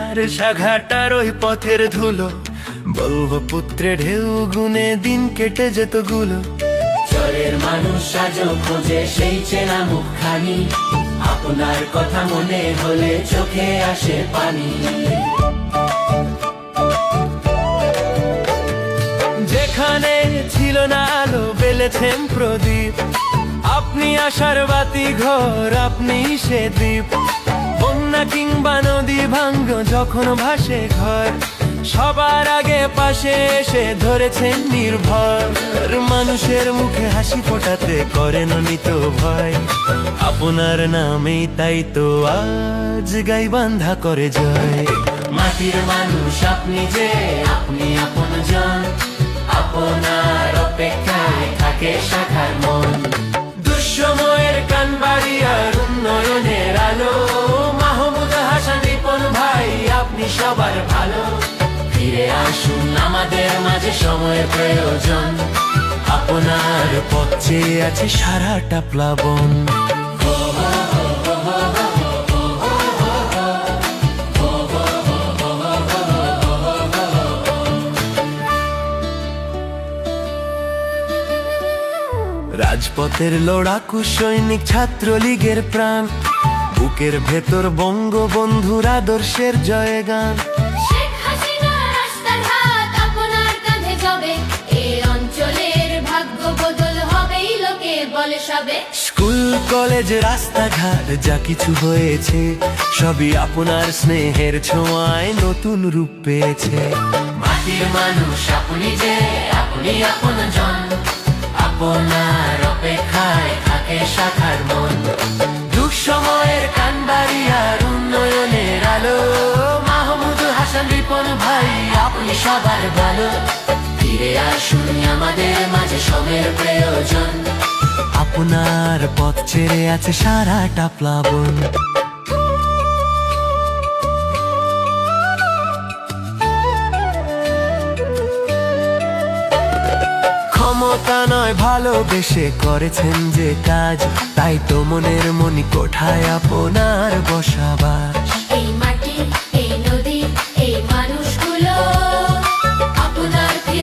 আর সাঘাটার ওই পথের ধুলো, বলবো পুত্রে ঢেউ গুনে দিন কেটে যেত গুলো। চরের মানুষ আজও খোঁজে সেই চেনা মুখখানি, আপনার কথা মনে হলে চোখে আসে পানি। যেখানে ছিল না আলো বেলেছেন প্রদীপ, আপনি আশার বাতি ঘর, আপনি সে দ্বীপ। বন্যা কিংবা নদী ভাঙ্গ যখন ভাসে ঘর, সবার আগে পাশে এসে ধরেছেন নির্ভর। মানুষের মুখে হাসি ফোটাতে করেন নিত ভয়, আপনার নামেই তাই তো আজ গাইবান্ধা করে জয়। মাটির মানুষ আপনি যে, আপনি আপনজন, আপনার অপেক্ষায় থাকে শাখার মন। দুঃসময়ের কানবাড়ি আর উন্নয়নের আলো, মাহমুদ হাসান রিপন ভাই আপনি সবার ভালো। ফিরে আসুন আমাদের মাঝে, সময়ের প্রয়োজন, আপনার পথ চেয়ে আছে সারাটা প্লাবন। রাজপথের লড়াকু সৈনিক, ছাত্রলীগের প্রাণ, বুকের ভেতর বঙ্গবন্ধুর আদর্শের জয়গান। শেখ হাসিনা রাস্তাঘাট আপনার কাঁধে যাবে, এই অঞ্চলের ভাগ্য বদল হবেই লোকে বলে সবে। স্কুল কলেজ রাস্তাঘাট যা কিছু হয়েছে, সবই আপনার স্নেহের ছোঁয়ায় নতুন রূপ পেয়েছে। মাটির মানুষ আপনি যে, আপনি আপনজন, আপনার অপেক্ষায় থাকে শাখার মন। দুঃসময়ের কানবাড়ি আর উন্নয়নের আলো, মাহমুদ হাসান রিপন ভাই আপনি সবার ভালো। ফিরে আসুন আমাদের মাঝে, সময়ের প্রয়োজন, আপনার পথ ছেড়ে আছে সারাটা প্লাবন। ক্ষমতা নয় ভালোবেসে করেছেন যে কাজ, তাই তো মনের মনি কোঠায় আপনার বসবাস। এই মাটি, এই নদী, এই মানুষগুলো